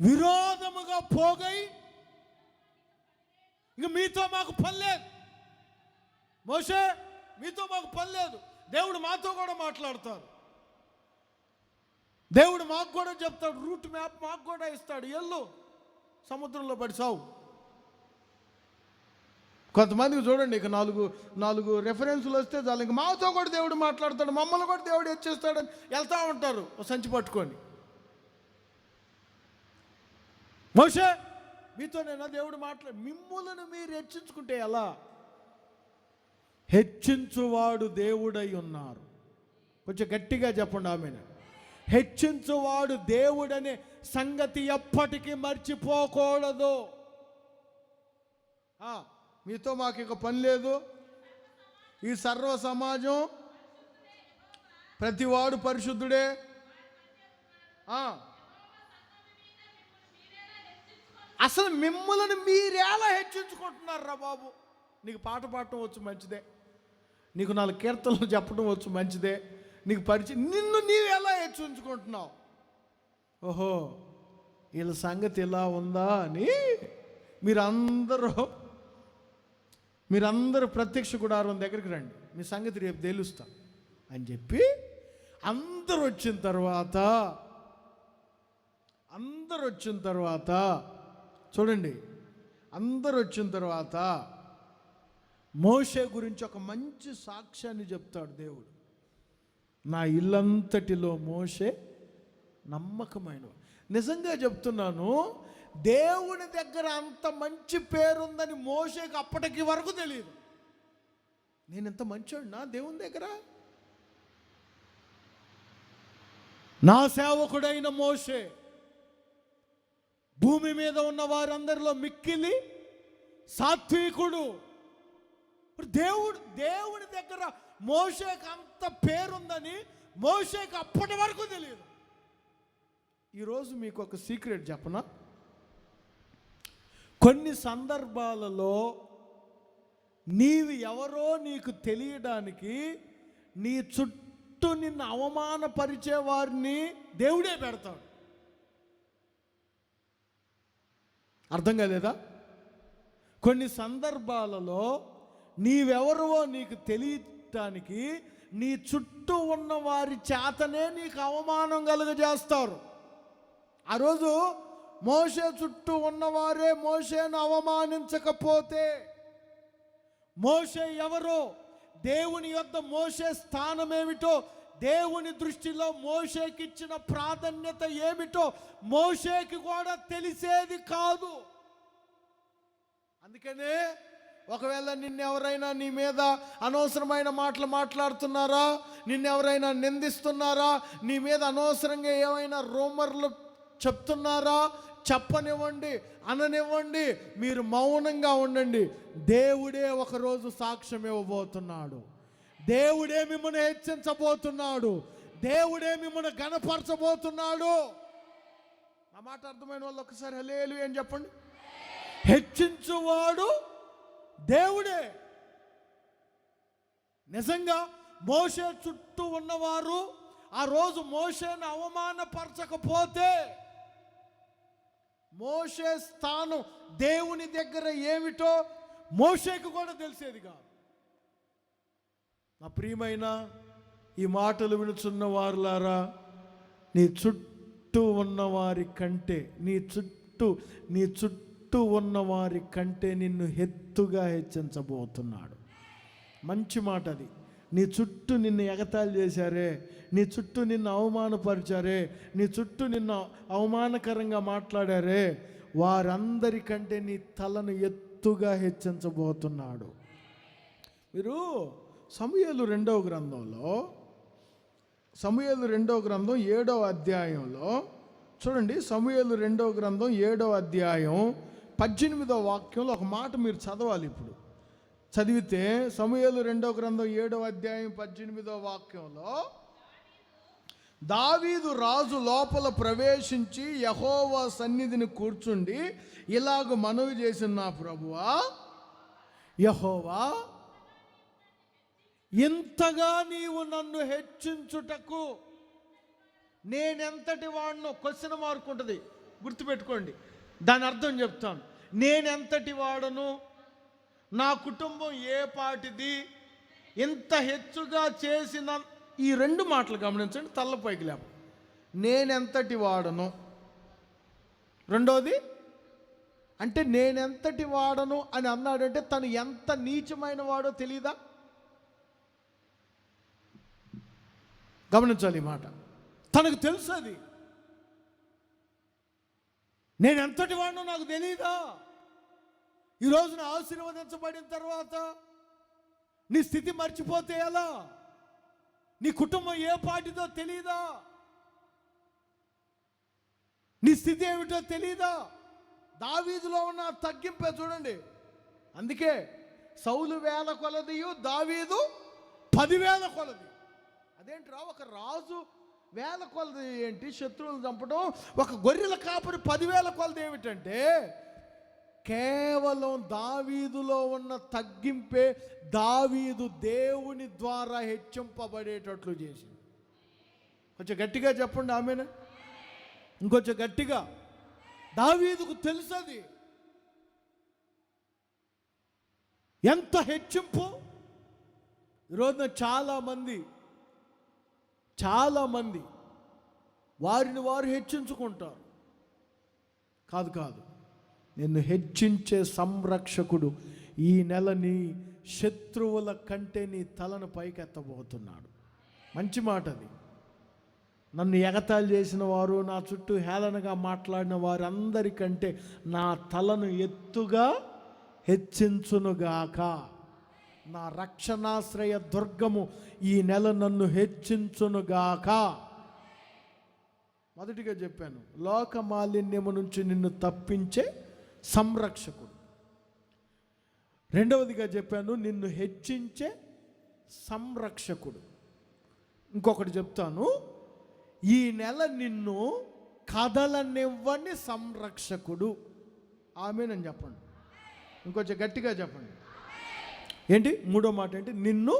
విరోధముగా పోగై ఇక మీతో మాకు పని లేదు. మోషే మీతో మాకు పని లేదు. దేవుడు మాతో కూడా మాట్లాడతారు, దేవుడు మాకు కూడా చెప్తాడు, రూట్ మ్యాప్ మాకు కూడా ఇస్తాడు. ఎల్లు సముద్రంలో పడి సావు. కొంతమందికి చూడండి, ఇక నాలుగు రెఫరెన్సులు వస్తే చాలు, ఇంక మాతో కూడా దేవుడు మాట్లాడతాడు, మమ్మల్ని కూడా దేవుడు హెచ్చిస్తాడని వెళ్తూ ఉంటారు సంచి పట్టుకొని. మోషే మీతోనేనా దేవుడు మిమ్ములను మీరు హెచ్చించుకుంటే ఎలా? హెచ్చించువాడు దేవుడై ఉన్నారు. కొంచెం గట్టిగా చెప్పండి ఆమెను. హెచ్చించువాడు దేవుడనే సంగతి ఎప్పటికీ మర్చిపోకూడదు. మీతో మాకు ఇక పని లేదు, ఈ సర్వ సమాజం ప్రతివాడు పరిశుద్ధుడే. అసలు మిమ్మల్ని మీరేలా హెచ్చించుకుంటున్నారా బాబు? నీకు పాట పాడటం వచ్చు, మంచిదే. నీకు 4 కీర్తనలు చెప్పడం వచ్చు, మంచిదే. నీకు నిన్ను నీవు ఎలా హెచ్చించుకుంటున్నావు? ఓహో, వీళ్ళ సంగతి ఇలా ఉందా అని మీరందరూ ప్రత్యక్ష గుడారం దగ్గరికి రండి, మీ సంగతి రేపు తెలుస్తా అని చెప్పి అందరూ వచ్చిన తర్వాత చూడండి, అందరూ వచ్చిన తర్వాత మోషే గురించి ఒక మంచి సాక్ష్యాన్ని చెప్తాడు దేవుడు. నా ఇల్లంతటిలో మోషే నమ్మకమైన. నిజంగా చెప్తున్నాను, దేవుని దగ్గర అంత మంచి పేరుందని మోషేకి అప్పటికి వరకు తెలియదు. నేను ఎంత మంచోడినా దేవుని దగ్గర? నా సేవకుడైన మోషే భూమి మీద ఉన్న వారందరిలో మిక్కిలి సాత్వికుడు. దేవుని దగ్గర మోషేకి అంత పేరుందని మోషేకి అప్పటి వరకు తెలియదు. ఈరోజు మీకు ఒక సీక్రెట్ చెప్పనా? కొన్ని సందర్భాలలో నీవు ఎవరో నీకు తెలియడానికి నీ చుట్టూ నిన్ను అవమానపరిచే వారిని దేవుడే పెడతాడు. అర్థం కాలేదా? కొన్ని సందర్భాలలో నీవెవరో నీకు తెలియటానికి నీ చుట్టూ ఉన్న వారి చేతనే నీకు అవమానం కలుగజేస్తారు. ఆ రోజు మోషే చుట్టూ ఉన్నవారే మోషేను అవమానించకపోతే, మోషే ఎవరో, దేవుని యొద్ద మోషే స్థానం ఏమిటో, దేవుని దృష్టిలో మోషేకి ఇచ్చిన ప్రాధాన్యత ఏమిటో మోషేకి కూడా తెలిసేది కాదు. అందుకనే ఒకవేళ నిన్నెవరైనా నీ మీద అనవసరమైన మాటలు మాట్లాడుతున్నారా, నిన్నెవరైనా నిందిస్తున్నారా, నీ మీద అనవసరంగా ఏమైనా రూమర్లు చెప్తున్నారా, చెప్పనివ్వండి, అననివ్వండి, మీరు మౌనంగా ఉండండి. దేవుడే ఒకరోజు సాక్ష్యం ఇవ్వబోతున్నాడు. దేవుడే మిమ్మల్ని హెచ్చించబోతున్నాడు. దేవుడే మిమ్మల్ని గణపరచబోతున్నాడు. నా మాట అర్థమైన వాళ్ళు ఒకసారి హల్లెలూయా అని చెప్పండి. హెచ్చించువాడు దేవుడే. నిజంగా మోషే చుట్టూ ఉన్నవారు ఆ రోజు మోషేను అవమానపరచకపోతే మోషే స్థానం దేవుని దగ్గర ఏమిటో మోషేకు కూడా తెలిసేది కాదు. నా ప్రియమైన ఈ మాటలు వినుచున్న వారులారా, నీ చుట్టూ ఉన్నవారి కంటే నీ చుట్టూ ఉన్నవారి కంటే నిన్ను ఎత్తుగా హెచ్చించబోతున్నాడు. మంచి మాట అది. నీ చుట్టూ నిన్ను ఎగతాళి చేశారే, నీ చుట్టూ నిన్ను అవమానపరిచారే, నీ చుట్టూ నిన్ను అవమానకరంగా మాట్లాడారే, వారందరికంటే నీ తలను ఎత్తుగా హెచ్చించబోతున్నాడు. మీరు సమూయేలు రెండవ గ్రంథం 7వ అధ్యాయంలో చూడండి. సమూయేలు 2వ గ్రంథం 7వ అధ్యాయం 18వ వాక్యంలో ఒక మాట మీరు చదవాలి. ఇప్పుడు చదివితే సమూయేలు 2వ గ్రంథం 7వ అధ్యాయం 18వ వాక్యంలో, దావీదు రాజు లోపల ప్రవేశించి యెహోవా సన్నిధిని కూర్చుండి ఇలాగ మనవి చేసిన, నా ప్రభువా యెహోవా, ఇంతగా నీవు నన్ను హెచ్చించుటకు నేనెంతటి వాడినో. క్వశ్చన్ మార్క్ ఉంటుంది, గుర్తుపెట్టుకోండి. దాని అర్థం చెప్తాను. నేనెంతటి వాడను, నా కుటుంబం ఏ పాటిది, ఇంత హెచ్చుగా చేసిన ఈ రెండు మాటలు గమనించండి. తల్లపైకి లేప. నేనెంతటి వాడను. రెండోది అంటే నేనెంతటి వాడను అని అన్నాడంటే తను ఎంత నీచమైన వాడో తెలీదా? గమనించాలి ఈ మాట. తనకు తెలుసు అది. నేను ఎంతటి వాడినో నాకు తెలియదా? ఈ రోజున ఆశీర్వదించబడిన తర్వాత నీ స్థితి మర్చిపోతే ఎలా? నీ కుటుంబం ఏ పాటిదో తెలీదా? నీ స్థితి ఏమిటో తెలీదా? దావీదులో ఉన్న తగ్గింపే చూడండి. అందుకే సౌలు 1000 కొలదియు దావీదు 10,000 కొలది. అదేంట్రా, ఒక రాజు 1000 కొలది ఏంటి? శత్రువులను చంపడం. ఒక గొర్రెల కాపరి 10,000 కొలది ఏమిటంటే కేవలం దావీదులో ఉన్న తగ్గింపే దావీదు దేవుని ద్వారా హెచ్చింపబడేటట్లు చేసింది. కొంచెం గట్టిగా చెప్పండి ఆమెను. ఇంకొంచెం గట్టిగా. దావీదుకు తెలుసది ఎంత హెచ్చింపు. ఈరోజున చాలామంది వారిని వారు హెచ్చించుకుంటారు. కాదు, నిన్ను హెచ్చించే సంరక్షకుడు ఈ నెలని శత్రువుల కంటే నీ తలను పైకెత్తబోతున్నాడు. మంచి మాట అది. నన్ను ఎగతాళి చేసిన వారు, నా చుట్టూ హేళనగా మాట్లాడిన వారందరికంటే నా తలను ఎత్తుగా హెచ్చించునుగాక. నా రక్షణాశ్రయ దుర్గము ఈ నెల నన్ను హెచ్చించునుగాక. మొదటిగా చెప్పాను, లోక మాలిన్యము నుంచి నిన్ను తప్పించే సంరక్షకుడు. రెండవదిగా చెప్పాను, నిన్ను హెచ్చించే సంరక్షకుడు. ఇంకొకటి చెప్తాను, ఈ నెల నిన్ను కదలనివ్వని సంరక్షకుడు. ఆమేనని చెప్పండి. ఇంకొంచెం గట్టిగా చెప్పండి. ఏంటి మూడో మాట ఏంటి? నిన్ను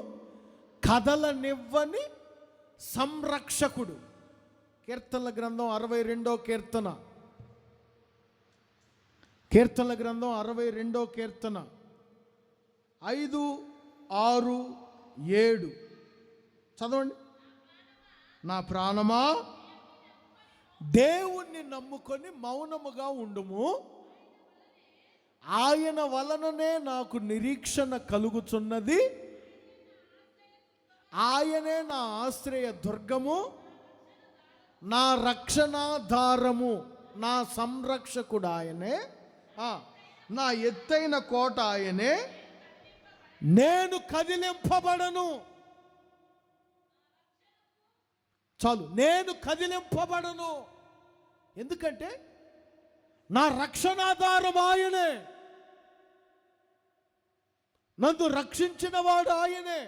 కదలనివ్వని సంరక్షకుడు. కీర్తనల గ్రంథం 62వ కీర్తన, కీర్తనల గ్రంథం 62వ కీర్తన 5, 6, 7 చదవండి. నా ప్రాణమా దేవుణ్ణి నమ్ముకొని మౌనముగా ఉండుము, ఆయన వలననే నాకు నిరీక్షణ కలుగుచున్నది. ఆయనే నా ఆశ్రయ దుర్గము, నా రక్షణాధారము, నా సంరక్షకుడు ఆయనే, నా ఎత్తైన కోట ఆయనే, నేను కదిలింపబడను. చాలు, నేను కదిలింపబడను. ఎందుకంటే నా రక్షణాధారం ఆయనే, నన్ను రక్షించిన వాడు ఆయనే,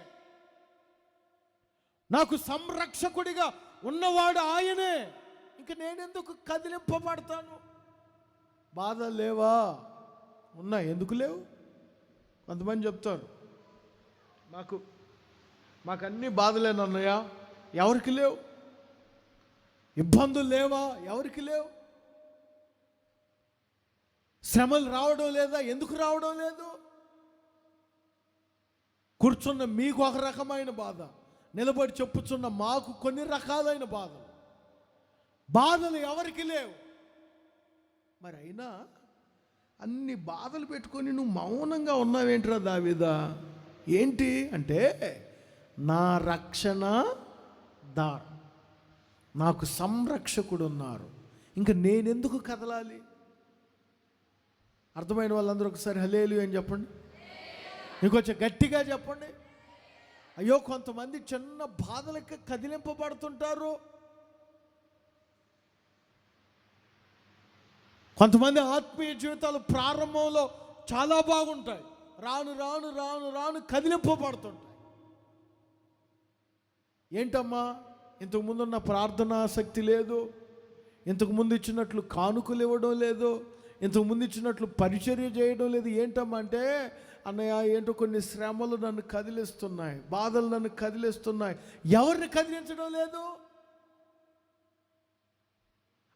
నాకు సంరక్షకుడిగా ఉన్నవాడు ఆయనే. ఇంక నేనెందుకు కదిలింపబడతాను? బాధలు లేవా? ఉన్నాయి. ఎందుకు లేవు? కొంతమంది చెప్తారు, మాకు అన్ని బాధలేనన్నయ్య. ఎవరికి లేవు? ఇబ్బందులు లేవా? ఎవరికి లేవు? శ్రమలు రావడం లేదా? ఎందుకు రావడం లేదు? కూర్చున్న మీకు ఒక రకమైన బాధ, నిలబడి చెప్పుచున్న మాకు కొన్ని రకాలైన బాధలు ఎవరికి లేవు? మరి అయినా అన్ని బాధలు పెట్టుకొని నువ్వు మౌనంగా ఉన్నావేంట్రా దావీదా? ఏంటి అంటే, నా రక్షణ దారు, నాకు సంరక్షకుడు ఉన్నారు, ఇంకా నేనెందుకు కదలాలి? అర్థమైన వాళ్ళందరూ ఒకసారి హల్లెలూయా అని చెప్పండి. ఇంకొంచెం గట్టిగా చెప్పండి. అయ్యో, కొంతమంది చిన్న బాధలకి కదిలింపబడుతుంటారు. కొంతమంది ఆత్మీయ జీవితాలు ప్రారంభంలో చాలా బాగుంటాయి, రాను రాను రాను రాను కదిలింపబడుతుంటాయి. ఏంటమ్మా, ఇంతకుముందున్న ప్రార్థనా ఆసక్తి లేదు, ఇంతకుముందు ఇచ్చినట్లు కానుకలు ఇవ్వడం లేదు, ఇంతకుముందు ఇచ్చినట్లు పరిచర్య చేయడం లేదు. ఏంటమ్మా అంటే, అన్నయ్య ఏంటో కొన్ని శ్రమలు నన్ను కదిలిస్తున్నాయి, బాధలు నన్ను కదిలిస్తున్నాయి. ఎవరిని కదిలించడం లేదు?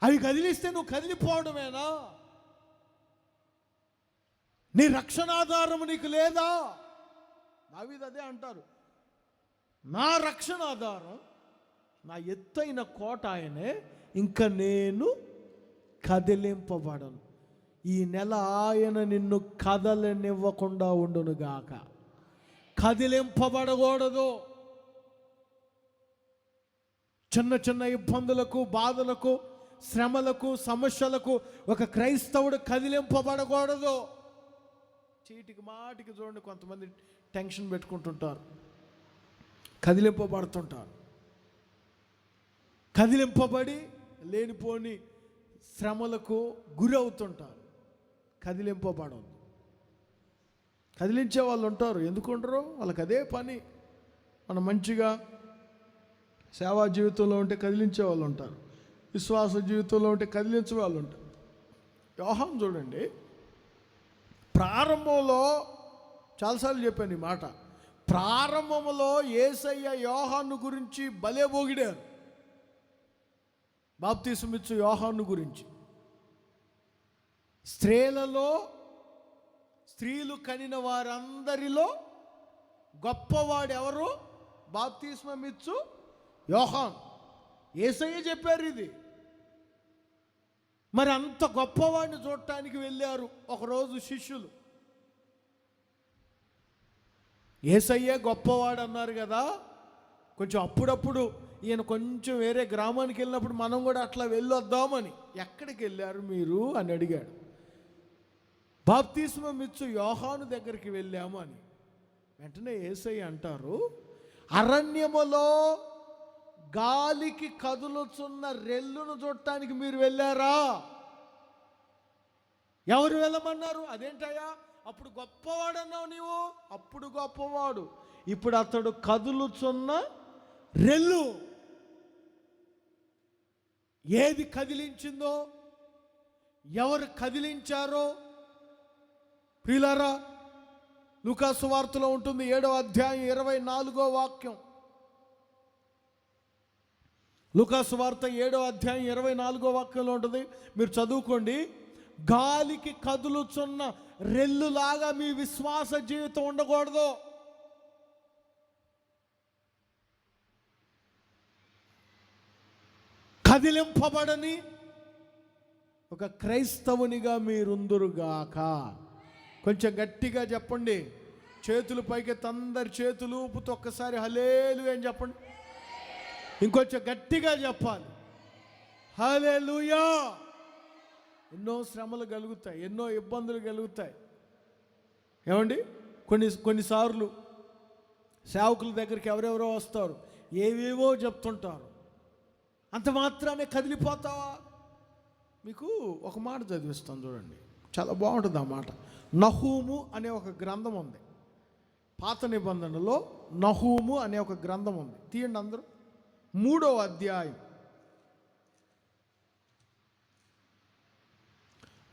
అవి కదిలిస్తే నువ్వు కదిలిపోవడమేనా? నీ రక్షణాధారము నీకు లేదా? దావీదు అదే అంటారు, నా రక్షణాధారం, నా ఎత్తైన కోట ఆయనే, ఇంకా నేను కదిలింపబడను. ఈ నెల ఆయన నిన్ను కదలనివ్వకుండా ఉండునుగాక. కదిలింపబడకూడదు. చిన్న చిన్న ఇబ్బందులకు, బాధలకు, శ్రమలకు, సమస్యలకు ఒక క్రైస్తవుడు కదిలింపబడకూడదు. చీటికి మాటికి చూడండి, కొంతమంది టెన్షన్ పెట్టుకుంటుంటారు, కదిలింపబడుతుంటారు. కదిలింపబడి లేనిపోని శ్రమలకు గురవుతుంటారు. కదిలింపబడదు. కదిలించే వాళ్ళు ఉంటారు. ఎందుకు ఉండరు? వాళ్ళకి అదే పని. మనం మంచిగా సేవా జీవితంలో ఉంటే కదిలించే వాళ్ళు ఉంటారు, విశ్వాస జీవితంలో ఉంటే కదిలించే వాళ్ళు ఉంటారు. యోహాను చూడండి, ప్రారంభంలో చాలాసార్లు చెప్పాను ఈ మాట. ప్రారంభంలో యేసయ్య యోహాను గురించి భలే పొగిడారు. బాప్తిసమిచ్చు యోహాను గురించి, స్త్రీలు కనిన వారందరిలో గొప్పవాడు ఎవరు? బాప్తిస్మమిచ్చు యోహాను. యేసయ్య చెప్పారు ఇది. మరి అంత గొప్పవాడిని చూడటానికి వెళ్ళారు ఒకరోజు శిష్యులు. యేసయ్యే గొప్పవాడు అన్నారు కదా, కొంచెం అప్పుడప్పుడు ఈయన కొంచెం వేరే గ్రామానికి వెళ్ళినప్పుడు మనం కూడా అట్లా వెళ్ళొద్దామని. ఎక్కడికి వెళ్ళారు మీరు అని అడిగాడు. బాప్తిస్మం ఇచ్చు యోహాను దగ్గరికి వెళ్ళాము అని. వెంటనే యేసయ్య అంటారు, అరణ్యములో గాలికి కదులుచున్న రెల్లును చూడటానికి మీరు వెళ్ళారా? ఎవరు వెళ్ళమన్నారు? అదేంటయ్యా, అప్పుడు గొప్పవాడు అన్నావు నీవు. అప్పుడు గొప్పవాడు, ఇప్పుడు అతడు కదులుచున్న రెల్లు. ఏది కదిలించిందో, ఎవరు కదిలించారో ప్రియులారా, లూకాసు వార్తలో ఉంటుంది 7వ అధ్యాయం 24వ వాక్యం. లూకాసు వార్త 7వ అధ్యాయం 24వ వాక్యంలో ఉంటుంది, మీరు చదువుకోండి. గాలికి కదులుచున్న రెల్లులాగా మీ విశ్వాస జీవితం ఉండకూడదు. కదిలింపబడని ఒక క్రైస్తవునిగా మీరుందురుగాక. కొంచెం గట్టిగా చెప్పండి. చేతులు పైకి, అందరి చేతులు ఊపుతూ ఒక్కసారి హల్లెలూయా అని చెప్పండి. ఇంకొంచెం గట్టిగా చెప్పాలి, హల్లెలూయా. ఎన్నో శ్రమలు కలుగుతాయి, ఎన్నో ఇబ్బందులు కలుగుతాయి. ఏమండి, కొన్నిసార్లు సేవకుల దగ్గరికి ఎవరెవరో వస్తారు, ఏవేవో చెప్తుంటారు. అంత మాత్రానే కదిలిపోతావా? మీకు ఒక మాట చదివిస్తాను చూడండి, చాలా బాగుంటుంది ఆ మాట. నహూము అనే ఒక గ్రంథం ఉంది, పాత నిబంధనలో నహూము అనే ఒక గ్రంథం ఉంది. తీయండి అందరూ. 3వ అధ్యాయం,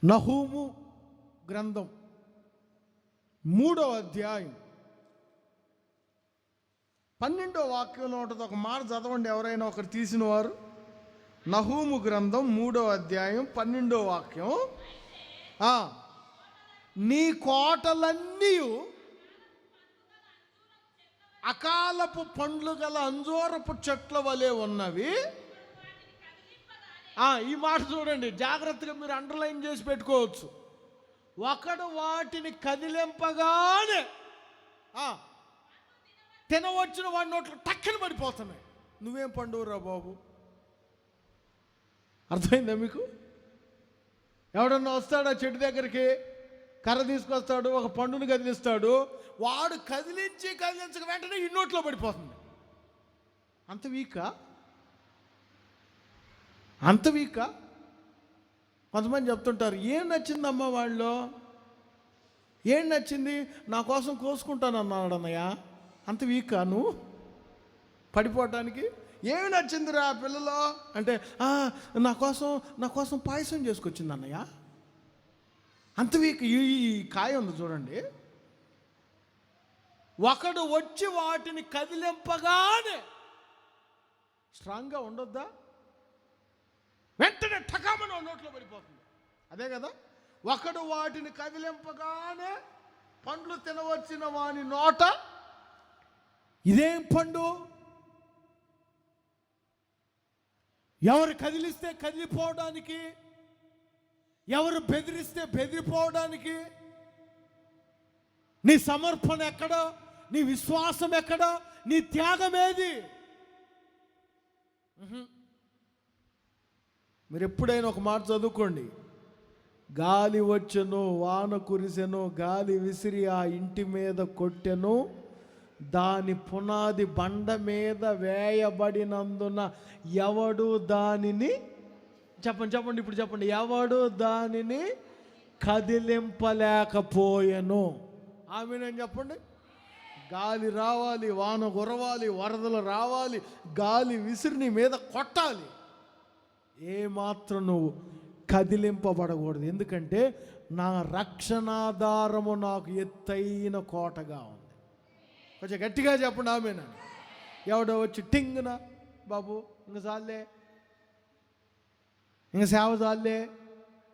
నహూము గ్రంథం 3వ అధ్యాయం 12వ వాక్యంలో ఉంటుంది. ఒక మాట చదవండి ఎవరైనా ఒకరు తీసిన వారు. నహూము గ్రంథం 3వ అధ్యాయం 12వ వాక్యం. నీ కోటలన్నీ అకాలపు పండ్లు గల అంజూరపు చెట్ల వలె ఉన్నవి. ఈ మాట చూడండి, జాగ్రత్తగా మీరు అండర్లైన్ చేసి పెట్టుకోవచ్చు. ఒకడు వాటిని కదిలింపగానే తినవచ్చిన వాడి నోట్లు టక్కన పడిపోతున్నాయి. నువ్వేం పండువురా బాబు? అర్థమైందా మీకు? ఎవడన్నా వస్తాడా చెట్టు దగ్గరికి, కర్ర తీసుకొస్తాడు, ఒక పండును కదిలిస్తాడు, వాడు కదిలించక వెంటనే ఈ నోట్లో పడిపోతుంది. అంత వీకా? కొంతమంది చెప్తుంటారు, ఏం నచ్చిందమ్మా వాళ్ళు, ఏం నచ్చింది, నా కోసం కోసుకుంటానన్నాడు అన్నయ్య. అంత వీకా నువ్వు పడిపోవటానికి? ఏమి నచ్చిందిరా పిల్లలో అంటే, నా కోసం పాయసం చేసుకొచ్చింది అన్నయ్య. అంత వీక్. ఈ కాయ ఉంది చూడండి, ఒకడు వచ్చి వాటిని కదిలింపగానే స్ట్రాంగ్గా ఉండొద్దా? వెంటనే ఠకామని నోట్లో పడిపోతుంది. అదే కదా, ఒకడు వాటిని కదిలింపగానే పండ్లు తినవచ్చిన వాని నోట. ఇదేం పండు? ఎవరు కదిలిస్తే కదిలిపోవడానికి, ఎవరు బెదిరిస్తే బెదిరిపోవడానికి. నీ సమర్పణ ఎక్కడ? నీ విశ్వాసం ఎక్కడ? నీ త్యాగం ఏది? మీరు ఎప్పుడైనా ఒక మాట చదువుకోండి. గాలి వచ్చెను, వాన కురిసెను, గాలి విసిరి ఆ ఇంటి మీద కొట్టెను, దాని పునాది బండ మీద వేయబడినందున ఎవడు దానిని చెప్పండి ఇప్పుడు చెప్పండి, ఎవడు దానిని కదిలింపలేకపోయెను. ఆమేన్ చెప్పండి. గాలి రావాలి, వాన కురవాలి, వరదలు రావాలి, గాలి విసిరి నీ మీద కొట్టాలి, ఏమాత్రం నువ్వు కదిలింపబడకూడదు. ఎందుకంటే నా రక్షణాధారము నాకు ఎత్తైన కోటగా ఉంది. కొంచెం గట్టిగా చెప్పండి ఆమేన్. ఎవడో వచ్చి టింగున, బాబు ఇంక చాలే, ఇంక సేవ చాలే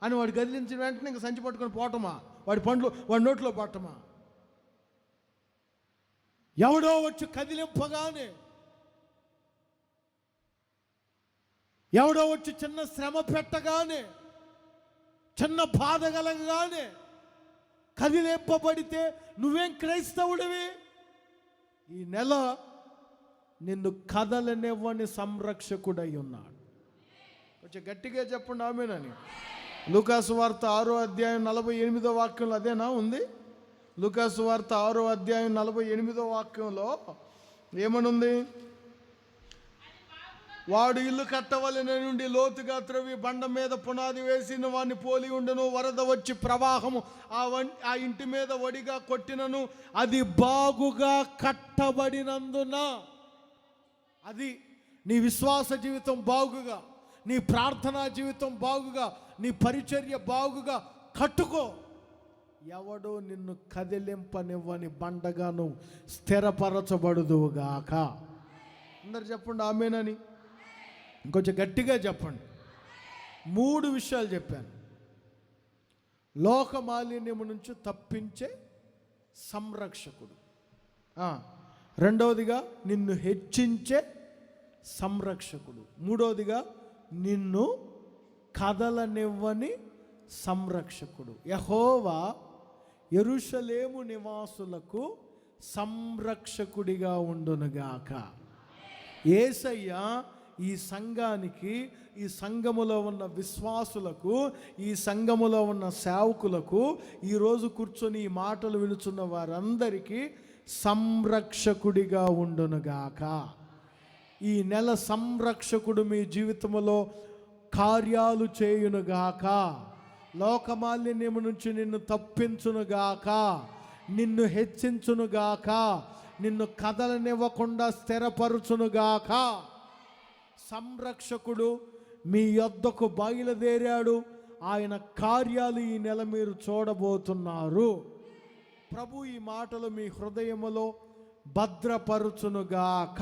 అని వాడు కదిలించిన వెంటనే ఇంక సంచి పట్టుకొని పోవటమా, వాడి పండ్లు వాడి నోట్లో పట్టమా? ఎవడో వచ్చి కదిలింపగానే, ఎవడో వచ్చి చిన్న శ్రమ పెట్టగానే, చిన్న బాధ కలగగానే కదిలింపబడితే నువ్వేం క్రైస్తవుడివి? ఈ నెల నిన్ను కదలనివ్వని సంరక్షకుడై ఉన్నాడు. కొంచెం గట్టిగా చెప్పండి ఆమేనని. లూకాసు వార్త 6వ అధ్యాయం 48వ వాక్యంలో అదేనా ఉంది? లూకాసు వార్త 6వ అధ్యాయం 48వ వాక్యంలో ఏమనుంది? వాడు ఇల్లు కట్టవలెన నుండి లోతుగా త్రవ్వి బండ మీద పునాది వేసిన వాడిని పోలి ఉండను. వరద వచ్చి ప్రవాహము ఆ ఇంటి మీద వడిగా కొట్టినను అది బాగుగా కట్టబడినందున. అది నీ విశ్వాస జీవితం బాగుగా, నీ ప్రార్థనా జీవితం బాగుగా, నీ పరిచర్య బాగుగా కట్టుకో. ఎవడో నిన్ను కదిలింపనివ్వని బండగా నువ్వు స్థిరపరచబడుదువుగాక. అందరు చెప్పండి ఆమేనని. ఇంకొంచెం గట్టిగా చెప్పండి. 3 విషయాలు చెప్పాను. లోక మాలిన్యము నుంచి తప్పించే సంరక్షకుడు, రెండవదిగా నిన్ను హెచ్చించే సంరక్షకుడు, మూడవదిగా నిన్ను కదలనివ్వని సంరక్షకుడు. యెహోవా యెరూషలేము నివాసులకు సంరక్షకుడిగా ఉండునుగాక. యేసయ్య ఈ సంఘానికి, ఈ సంఘములో ఉన్న విశ్వాసులకు, ఈ సంఘములో ఉన్న సేవకులకు, ఈరోజు కూర్చొని ఈ మాటలు వినుచున్న వారందరికీ సంరక్షకుడిగా ఉండునుగాక. ఈ నెల సంరక్షకుడు మీ జీవితంలో కార్యాలు చేయునుగాక. లోకమాలిన్యము నుంచి నిన్ను తప్పించునుగాక, నిన్ను హెచ్చించునుగాక, నిన్ను కదలనివ్వకుండా స్థిరపరచునుగాక. సంరక్షకుడు మీ యొద్దకు బయలుదేరాడు. ఆయన కార్యాలు ఈ నెల మీరు చూడబోతున్నారు. ప్రభు ఈ మాటలు మీ హృదయములో భద్రపరచునుగాక.